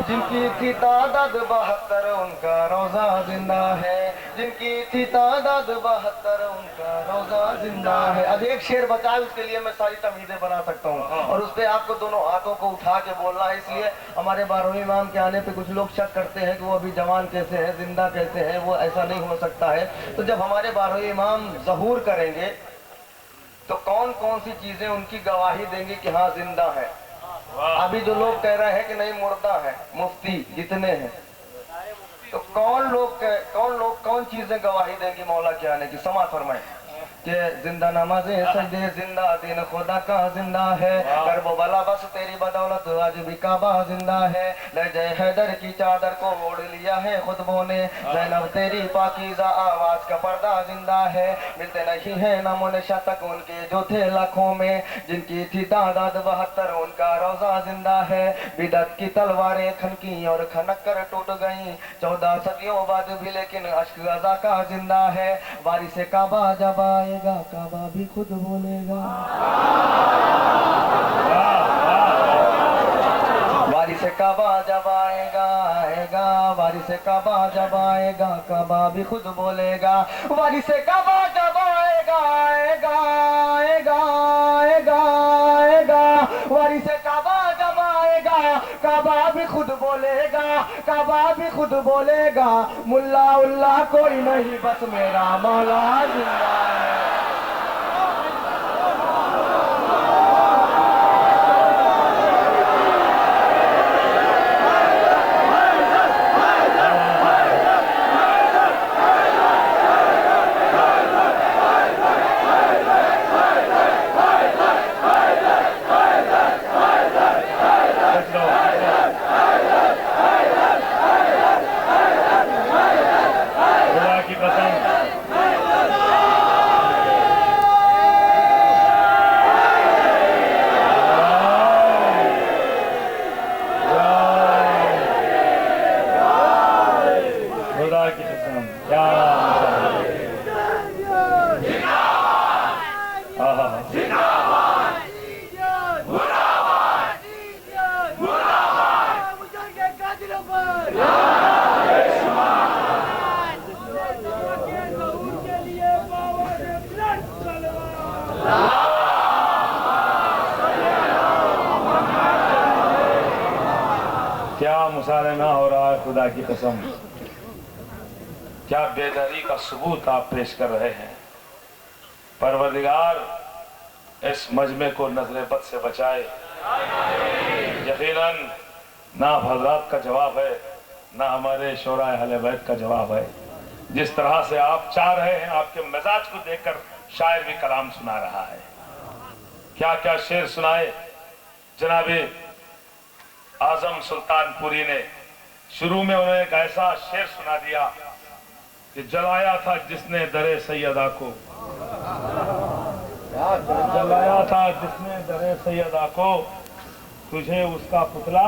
जिनकी थी तादाद 72 उनका रोजा जिंदा है। जिनकी थी तादाद 72 उनका रोजा जिंदा है। अब एक शेर बचाए, उसके लिए मैं सारी तमीज़ें बना सकता हूँ और उस पर आपको दोनों हाथों को उठा के बोलना है। इसलिए हमारे 12वें इमाम के आने पे कुछ लोग शक करते हैं कि वो अभी जवान कैसे हैं, जिंदा कैसे हैं। वो ऐसा नहीं हो सकता है। तो जब हमारे 12वें इमाम ज़हूर करेंगे तो कौन कौन सी चीजें उनकी गवाही देंगी कि हाँ जिंदा है। अभी जो लोग कह रहे हैं कि नहीं मुर्दा है, मुफ्ती जितने हैं, तो कौन चीजें गवाही देंगी मौला के आने की। समाअत फरमाएं कि जिंदा नमाज़े सजदे जिंदा दिन खुदा का जिंदा है। करबला बस तेरी बदौलत आज भी काबा जिंदा है। लहजे हैदर की चादर को ओढ़ लिया है खुतबों ने, ज़ैनब तेरी पाकीज़ा आवाज का पर्दा जिंदा है। मिलते नहीं है नामो निशा तक उनके जो थे लाखों में, जिनकी थी तादाद 72 उनका रोजा जिंदा है। बिदत की तलवारें खनकी और खनक कर टूट गई। 14 सदियों बाद भी लेकिन अश्क अज़ा का जिंदा है। वारिस काबा जब आएगा काबा भी खुद बोलेगा। वारिस काबा जब आएगा वारिस काबा जब आएगा काबा भी खुद बोलेगा। वारिस काबा जब आएगा वारिस काबा जब आएगा काबा भी खुद बोलेगा। काबा भी खुद बोलेगा। मुल्ला उल्ला कोई नहीं बस मेरा मौला जिंदा है। क्या मुसालमा हो रहा है, खुदा की कसम, क्या बेदरी का सबूत आप पेश कर रहे हैं। परवरदिगार इस मजमे को नजर बद से बचाए। यकीनन ना हजरात का जवाब है, ना हमारे शोरा अहले बैत का जवाब है। जिस तरह से आप चाह रहे हैं, आपके मिजाज को देखकर शायर भी कलाम सुना रहा है। क्या क्या शेर सुनाए जनाबे आजम सुल्तानपुरी ने। शुरू में उन्होंने एक ऐसा शेर सुना दिया कि जलाया था जिसने दरे सैयदा को, जलाया था जिसने दरे सैयदा को, तुझे उसका पुतला।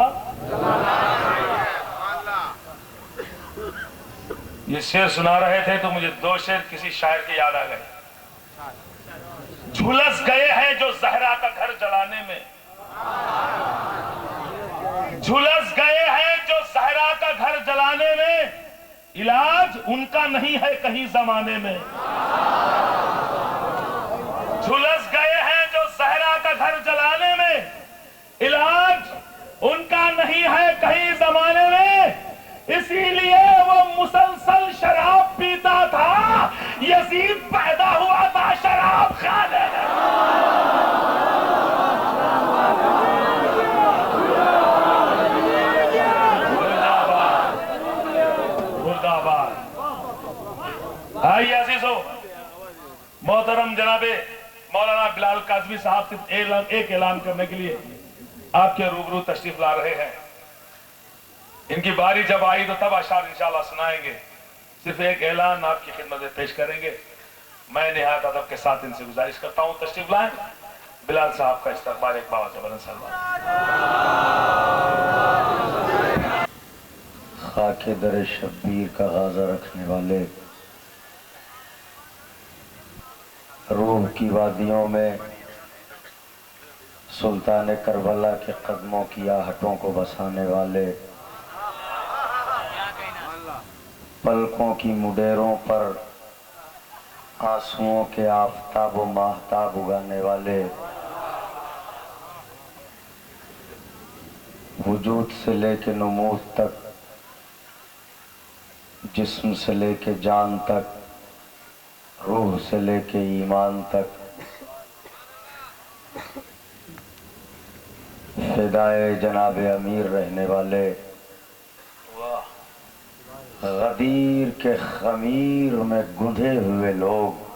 ये शेर सुना रहे थे तो मुझे दो शेर किसी शायर के याद आ गए। झुलस गए हैं जो जहरा का घर जलाने में, झुलस गए हैं जो जहरा का घर जलाने में, इलाज उनका नहीं है कहीं जमाने में। झुलस गए हैं जो जहरा का घर जलाने में, इलाज उनका नहीं है कहीं जमाने में। इसीलिए वो मुसलसल शराब पीता था, यजीद पैदा हुआ था शराब खाने में। आइए अजीजों, मोहतरम जनाबे मौलाना बिलाल काज़मी साहब सिर्फ एक ऐलान करने के लिए आपके रूबरू तशरीफ ला रहे हैं। इनकी बारी जब आई तो तब अशार इंशाल्लाह सुनाएंगे। सिर्फ एक ऐलान आपकी खिदमत में पेश करेंगे। मैं निहायत अदब के साथ इनसे गुजारिश करता हूं तशरीफ लाएं। बिलाल साहब का इस्तकबाल एक बाबा से बुलंद सलाम। खाके दर शब्बीर का गाजा रखने वाले, रूह की वादियों में सुल्तान करबला के कदमों की आहटों को बसाने वाले, पलकों की मुडेरों पर आंसुओं के आफताब व माहताब उगाने वाले, वजूद से लेके नमूद तक, जिस्म से लेके जान तक, रूह से लेके ईमान तक, फिदाए जनाब अमीर रहने वाले, गदीर के खमीर में गुंधे हुए लोग।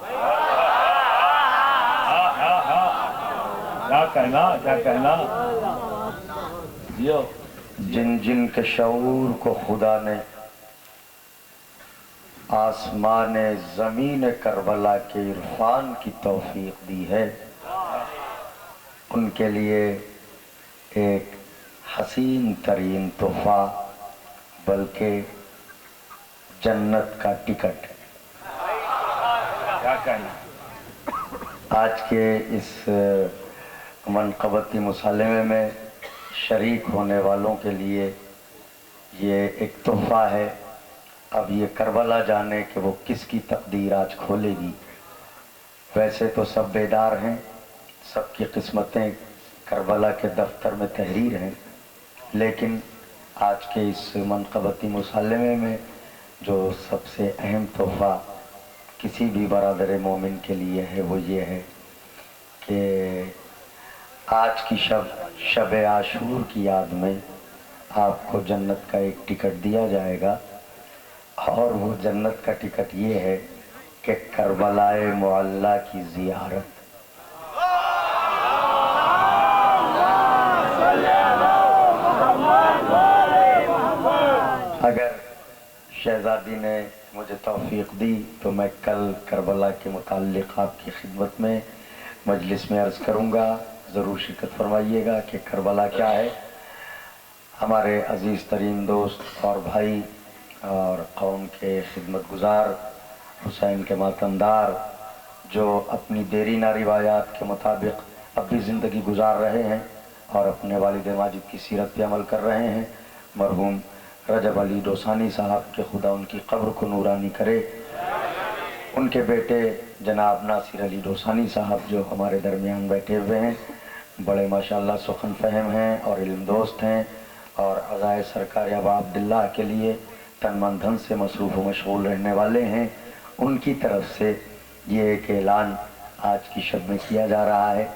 क्या कहना जिन जिन के शऊर को खुदा ने आसमान ज़मीन करबला के इरफान की तौफीक दी है, उनके लिए एक हसीन तरीन तोहफा बल्कि जन्नत का टिकट। क्या कहना। आज के इस मनक़बती मुसालमे में शरीक होने वालों के लिए ये एक तोहफा है। अब ये करबला जाने कि वो किसकी तकदीर आज खोलेगी। वैसे तो सब बेदार हैं, सबकी किस्मतें करबला के दफ्तर में तहरीर हैं, लेकिन आज के इस मनक़बती मुसालमे में जो सबसे अहम तोहफ़ा किसी भी बरादर मोमिन के लिए है वो ये है कि आज की शब आशूर की याद में आपको जन्नत का एक टिकट दिया जाएगा। और वो जन्नत का टिकट ये है कि करबलाए मुअल्ला की ज़ियारत। अगर शहज़ादी ने मुझे तौफीक दी तो मैं कल करबला के मुताल्लिक़ आपकी खिदमत में मजलिस में अर्ज़ करूँगा। ज़रूर शिरकत फरमाइएगा कि करबला क्या है। हमारे अज़ीज़ तरीन दोस्त और भाई और कौम के खिदमत गुज़ार हुसैन के मातमदार जो अपनी देरीना रिवायात के मुताबिक अब भी ज़िंदगी गुजार रहे हैं और अपने वालिद माजिद की सीरत पे अमल कर रहे हैं, मरहूम रजब अली डोसानी साहब के खुदा उनकी कब्र को नूरानी करे। उनके बेटे जनाब नासिर अली डोसानी साहब जो हमारे दरमियान बैठे हुए हैं, बड़े माशाल्लाह सुखन फहम हैं और इल्म दोस्त हैं और अज़ाए सरकार अब्दुल्लाह के लिए तन मन धन से मसरूफ़ व मशगूल रहने वाले हैं। उनकी तरफ से ये एक ऐलान आज की शब में किया जा रहा है,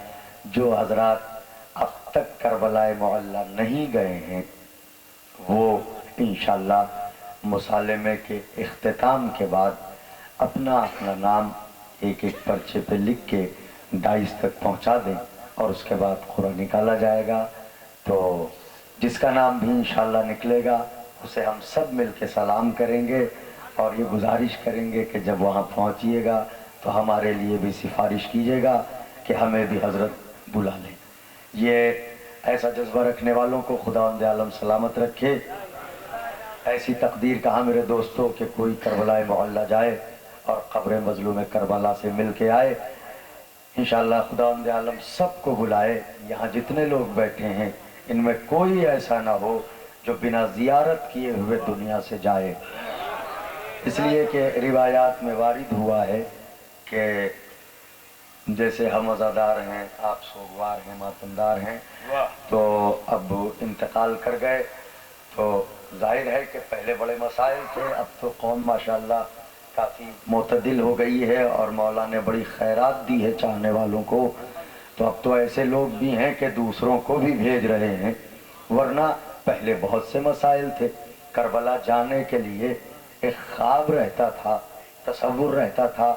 जो हजरात अब तक करबलाए मोहल्ला नहीं गए हैं वो इंशाअल्लाह मुसालिमे के इख्तिताम के बाद अपना अपना नाम एक एक पर्चे पे लिख के डाइस तक पहुंचा दें और उसके बाद खुरा निकाला जाएगा। तो जिसका नाम भी इंशाअल्लाह निकलेगा उसे हम सब मिल के सलाम करेंगे और ये गुजारिश करेंगे कि जब वहाँ पहुँचिएगा तो हमारे लिए भी सिफारिश कीजिएगा कि हमें भी हजरत बुला लें। ये ऐसा जज्बा रखने वालों को खुदावंद आलम सलामत रखे। ऐसी तकदीर कहा मेरे दोस्तों कि कोई करबलाए मोहल्ला जाए और क़ब्र मज़लूम करबला से मिल के आए। इंशाअल्लाह खुदावंद आलम सबको बुलाए। यहाँ जितने लोग बैठे हैं इनमें कोई ऐसा ना हो जो बिना ज़ियारत किए हुए दुनिया से जाए, इसलिए कि रिवायात में वारिद हुआ है कि जैसे हम अज़ादार हैं, आप सोगवार हैं, मातमदार हैं, तो अब इंतकाल कर गए तो जाहिर है कि पहले बड़े मसाइल थे, अब तो कौम माशाअल्लाह काफ़ी मोतदिल हो गई है और मौला ने बड़ी खैरात दी है चाहने वालों को। तो अब तो ऐसे लोग भी हैं कि दूसरों को भी भेज रहे हैं, वरना पहले बहुत से मसाइल थे। करबला जाने के लिए एक ख्वाब रहता था, तसव्वुर रहता था,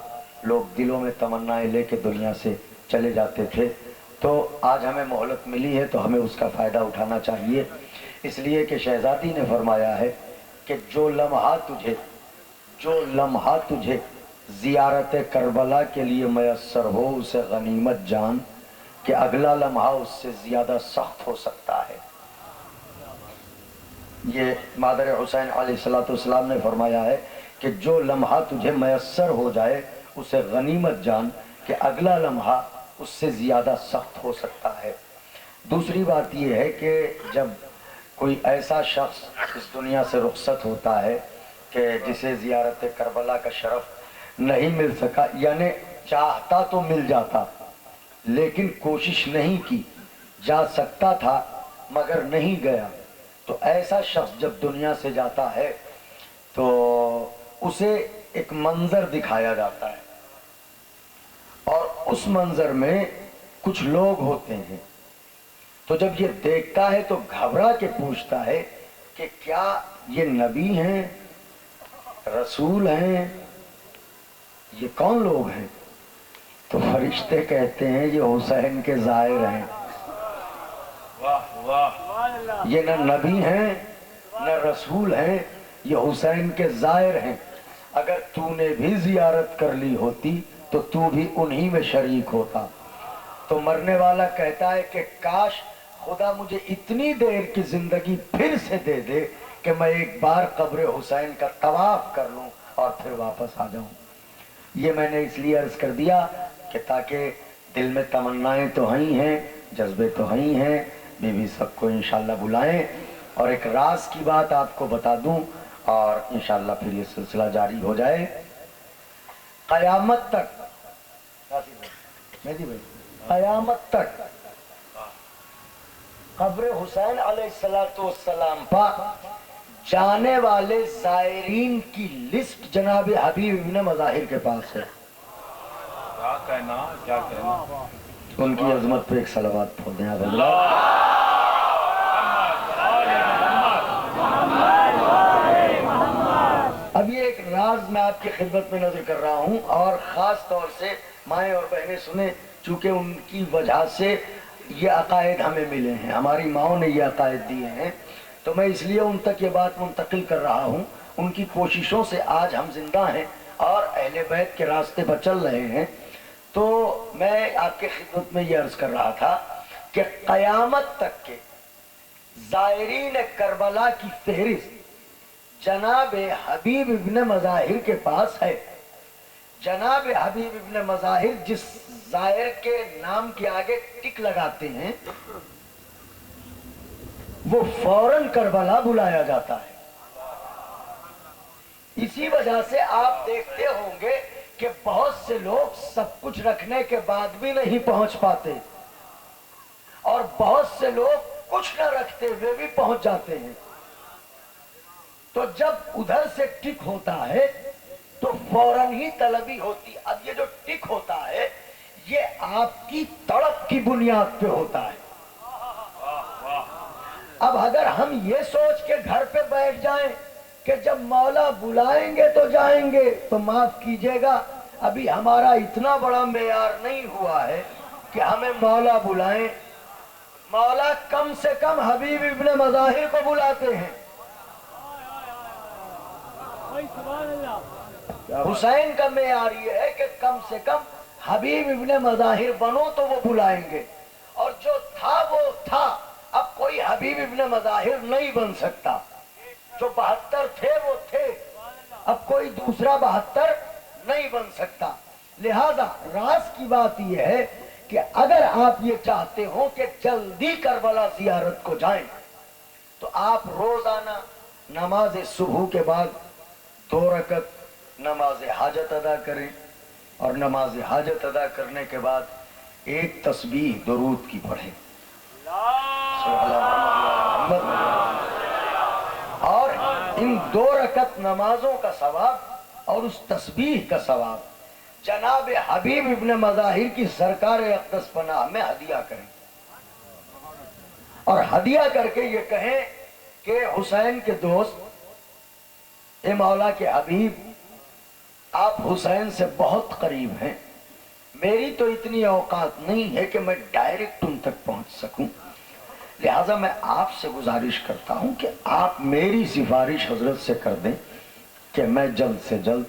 लोग दिलों में तमन्नाएं लेके दुनिया से चले जाते थे। तो आज हमें मोहलत मिली है तो हमें उसका फ़ायदा उठाना चाहिए, इसलिए कि शहज़ादी ने फरमाया है कि जो लम्हा तुझे ज़ियारत करबला के लिए मैसर हो उसे गनीमत जान कि अगला लम्हा उससे ज़्यादा सख्त हो सकता है। ये मादर हुसैन अलैहिस्सलाम ने फरमाया है कि जो लम्हा तुझे मैसर हो जाए उसे गनीमत जान कि अगला लम्हा उससे ज़्यादा सख्त हो सकता है। दूसरी बात यह है कि जब कोई ऐसा शख्स इस दुनिया से रुखसत होता है कि जिसे ज़ियारत करबला का शरफ नहीं मिल सका, यानी चाहता तो मिल जाता लेकिन कोशिश नहीं की, जा सकता था मगर नहीं गया, तो ऐसा शख्स जब दुनिया से जाता है तो उसे एक मंजर दिखाया जाता है और उस मंजर में कुछ लोग होते हैं। तो जब ये देखता है तो घबरा के पूछता है कि क्या ये नबी हैं, रसूल हैं, ये कौन लोग हैं? तो फरिश्ते कहते हैं ये हुसैन के ज़ाहिर हैं। वाह वाह, ये न नबी हैं न रसूल हैं, ये हुसैन के ज़ाहिर हैं। अगर तूने भी ज़ियारत कर ली होती तो तू भी उन्हीं में शरीक होता। तो मरने वाला कहता है कि काश खुदा मुझे इतनी देर की जिंदगी फिर से दे दे कि मैं एक बार कब्र हुसैन का तवाफ कर लूं और फिर वापस आ जाऊं। ये मैंने इसलिए अर्ज कर दिया कि ताकि दिल में तमन्नाएं तो ही हैं, जज्बे तो ही हैं, बीवी सबको इंशाल्लाह बुलाएं। और एक राज की बात आपको बता दूं और इंशाल्लाह फिर ये सिलसिला जारी हो जाए। क़यामत तक, क़यामत तक कब्र हुसैन अलैहिस्सलाम पर जाने वाले ज़ायरीन की लिस्ट जनाब हबीब इब्न मज़ाहिर के पास है। क्या कहना, क्या कहना। उनकी अजमत पे एक सलावत बोल दें आप। अब ये एक राज मैं आपकी खिदमत में नजर कर रहा हूँ और ख़ास तौर से माएँ और बहनें सुने, चूँकि उनकी वजह से ये अकायद हमें मिले हैं, हमारी माओं ने ये अकायद दिए हैं, तो मैं इसलिए उन तक ये बात मुंतकिल कर रहा हूँ। उनकी कोशिशों से आज हम जिंदा हैं और अहले बैत के रास्ते पर चल रहे हैं। तो मैं आपके खिदमत में ये अर्ज कर रहा था कि क़यामत तक के ज़ायरीन करबला की फहरिस्त जनाब हबीब इब्न मज़ाहिर के पास है। जनाब हबीब इब्न मज़ाहिर जिस ज़ाहिर के नाम के आगे टिक लगाते हैं वो फौरन करबला बुलाया जाता है। इसी वजह से आप देखते होंगे कि बहुत से लोग सब कुछ रखने के बाद भी नहीं पहुंच पाते और बहुत से लोग कुछ न रखते हुए भी पहुंच जाते हैं। तो जब उधर से टिक होता है तो फौरन ही तलबी होती। अब ये जो टिक होता है ये आपकी तड़प की बुनियाद पे होता है। अब अगर हम ये सोच के घर पे बैठ जाएं कि जब मौला बुलाएंगे तो जाएंगे, तो माफ कीजिएगा अभी हमारा इतना बड़ा मेयार नहीं हुआ है कि हमें मौला बुलाएं। मौला कम से कम हबीब इब्ने मज़ाहिर को बुलाते हैं। हुसैन का मेयार ये है कि कम से कम हबीब इब्ने मज़ाहिर बनो तो वो बुलाएंगे, और जो था वो था। अब कोई हबीब इब्ने मज़ाहिर नहीं बन सकता। जो 72 थे वो थे, अब कोई दूसरा 72 नहीं बन सकता। लिहाजा राज की बात यह है कि अगर आप ये चाहते हो कि जल्दी करबला जियारत को जाएं, तो आप रोजाना नमाज सुबह के बाद 2 रकत नमाज हाजत अदा करें, और नमाज हाजत अदा करने के बाद एक तस्बीह दुरूद की पढ़ें, और इन 2 रकत नमाजों का सवाब और उस तस्बीह का सवाब जनाब हबीब इब्ने मज़ाहिर की सरकार अक़दस पनाह में हदिया करें, और हदिया करके ये कहें कि हुसैन के दोस्त, ए मौला के हबीब, आप हुसैन से बहुत करीब हैं। मेरी तो इतनी औकात नहीं है कि मैं डायरेक्ट उन तक पहुंच सकूं, लिहाजा मैं आपसे गुजारिश करता हूं कि आप मेरी सिफारिश हजरत से कर दें कि मैं जल्द से जल्द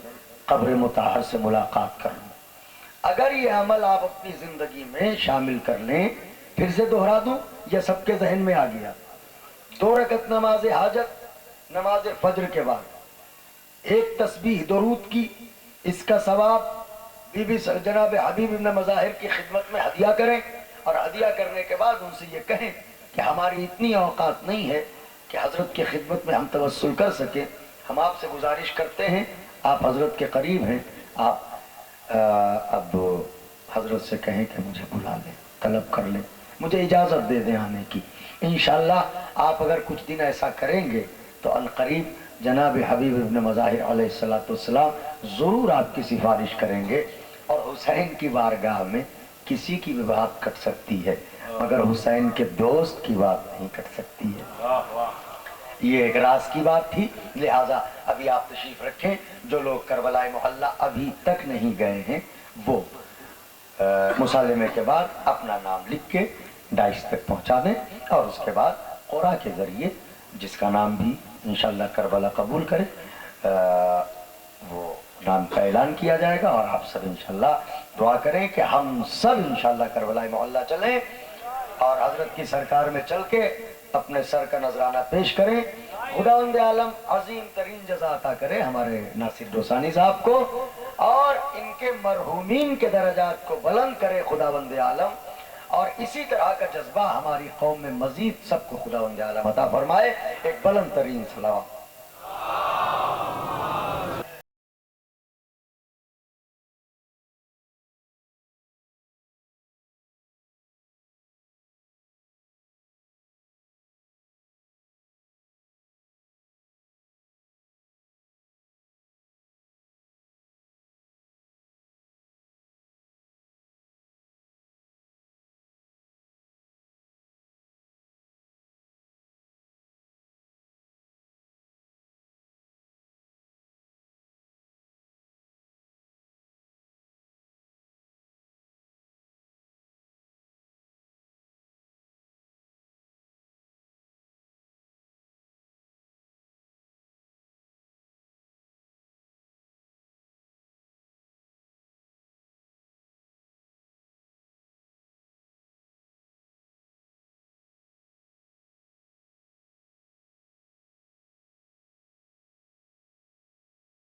कब्र मुताहर से मुलाकात कर लूं। अगर ये अमल आप अपनी जिंदगी में शामिल कर लें, फिर से दोहरा दूं, यह सबके जहन में आ गया। 2 रकत नमाज हाजत, नमाज फज्र के बाद एक तस्बीह दुरूद की, इसका सवाब बीबी जनाब हबीब इब्ने मज़ाहिर की खिदमत में हदिया करें, और हदिया करने के बाद उनसे ये कहें कि हमारी इतनी औकात नहीं है कि हजरत की खिदमत में हम तवस्सुल कर सकें। हम आपसे गुजारिश करते हैं, आप हजरत के करीब हैं, आप अब हजरत से कहें कि मुझे बुला लें, तलब कर लें, मुझे इजाज़त दे दें आने की। इंशाअल्लाह आप अगर कुछ दिन ऐसा करेंगे तो अनकरीब जनाब हबीब इब्ने मज़ाहिर अलैहिस्सलाम ज़रूर आपकी सिफारिश करेंगे, और हुसैन की बारगाह में किसी की भी बात कट सकती है मगर हुसैन के दोस्त की बात नहीं कट सकती है। ये एक राज की बात थी। लिहाजा अभी आप तशरीफ रखें। जो लोग करबला मोहल्ला अभी तक नहीं गए हैं वो मुसालिमे के बाद अपना नाम लिख के डाइस तक पहुंचा दें, और उसके बाद क़ुरा के ज़रिए जिसका नाम भी इंशाअल्लाह करबला कबूल करे वो नाम का ऐलान किया जाएगा, और आप सब इंशाअल्लाह दुआ करें कि हम सब इंशाअल्लाह करबला मोहल्ला चलें और हजरत की सरकार में चल के अपने सर का नजराना पेश करें। खुदावंद आलम अजीम तरीन जज़ा अता करे हमारे नासिर डोसानी साहब को, और इनके मरहूमीन के दर्जात को बुलंद करे खुदावंद आलम, और इसी तरह का जज्बा हमारी कौम में मजीद सबको खुदावंद आलम अता फरमाए। एक बुलंद तरीन सलावत।